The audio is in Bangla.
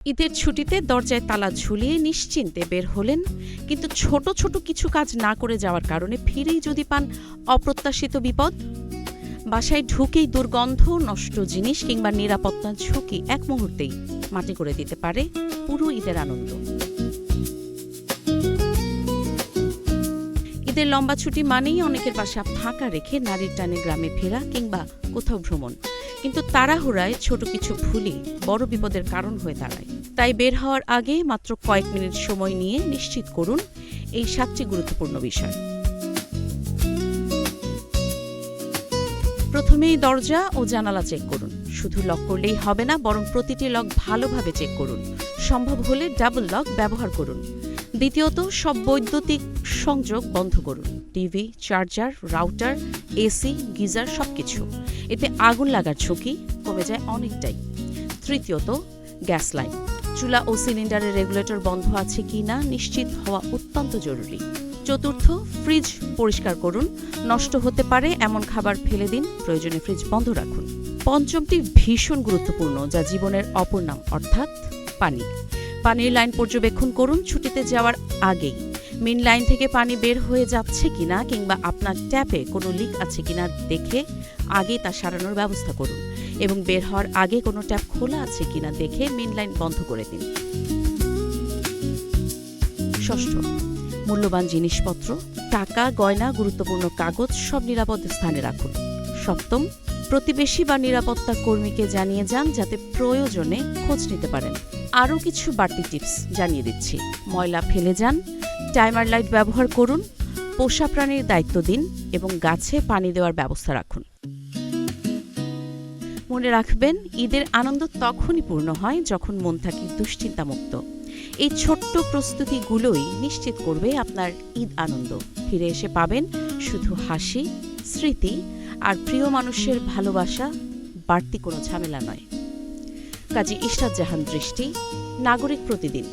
ঈদের ছুটিতে দরজায় তালা ঝুলিয়ে নিশ্চিন্তে বের হলেন, কিন্তু ছোট ছোট কিছু কাজ না করে যাওয়ার কারণে ফিরেই যদি পান অপ্রত্যাশিত বিপদ। বাসায় ঢুকেই দুর্গন্ধ, নষ্ট জিনিস কিংবা নিরাপত্তার ঝুঁকি এক মুহূর্তেই মাটি করে দিতে পারে পুরো ঈদের আনন্দ। ঈদের লম্বা ছুটি মানেই অনেকের বাসা ফাঁকা রেখে নারীর টানে গ্রামে ফেরা কিংবা কোথাও ভ্রমণ, কিন্তু তাড়াহুড়ায় ছোট কিছু ভুলই বড় বিপদের কারণ হয়ে দাঁড়ায়। তাই বের হওয়ার আগে মাত্র কয়েক মিনিট সময় নিয়ে নিশ্চিত করুন এই 7টি গুরুত্বপূর্ণ বিষয়। প্রথমেই দরজা ও জানালা চেক করুন। শুধু লক করলেই হবে না, বরং প্রতিটি লক ভালোভাবে চেক করুন। সম্ভব হলে ডাবল লক ব্যবহার করুন। দ্বিতীয়ত, সব বৈদ্যুতিক সংযোগ বন্ধ করুন। TV, charger, router, AC, geyser সবকিছু। এতে আগুন লাগার ঝুঁকি কমে যায় অনেকটাই। তৃতীয়ত, গ্যাস লাইন, চুলা ও সিলিন্ডারের রেগুলেটর বন্ধ আছে কিনা নিশ্চিত হওয়া অত্যন্ত জরুরি। চতুর্থ, ফ্রিজ পরিষ্কার করুন। নষ্ট হতে পারে এমন খাবার ফেলে দিন, প্রয়োজনে ফ্রিজ বন্ধ রাখুন। পঞ্চমটি ভীষণ গুরুত্বপূর্ণ, যা জীবনের অপর নাম, অর্থাৎ পানি। পানির লাইন পর্যবেক্ষণ করুন ছুটিতে যাওয়ার আগেই। মেইন লাইন থেকে পানি বের হয়ে যাচ্ছে কিনা কিংবা আপনার ট্যাপে কোনো লিক আছে কিনা দেখে আগে তা সারানোর ব্যবস্থা করুন, এবং বের হওয়ার আগে কোনো ট্যাপ খোলা আছে কিনা দেখে মেইন লাইন বন্ধ করে দিন। ষষ্ঠ, মূল্যবান জিনিসপত্র, টাকা, গয়না, গুরুত্বপূর্ণ কাগজ সব নিরাপদ স্থানে রাখুন। সপ্তম, প্রতিবেশী বা নিরাপত্তা কর্মীকে জানিয়ে যান যাতে প্রয়োজনে খোঁজ নিতে পারেন। আরও কিছু বাড়তি টিপস জানিয়ে দিচ্ছি। ময়লা ফেলে যান, টাইমার লাইট ব্যবহার করুন, পোষা প্রাণীর দায়িত্ব দিন এবং গাছে পানি দেওয়ার ব্যবস্থা রাখুন। মনে রাখবেন, ঈদের আনন্দ তখনই পূর্ণ হয় যখন মন থাকে দুশ্চিন্তামুক্ত। এই ছোট্ট প্রস্তুতিগুলোই নিশ্চিত করবে আপনার ঈদ আনন্দ। ফিরে এসে পাবেন শুধু হাসি, স্মৃতি আর প্রিয় মানুষের ভালোবাসা, বাড়তি কোনো ঝামেলা নয়। কাজী ইশরাত জাহান দৃষ্টি, নাগরিক প্রতিদিন।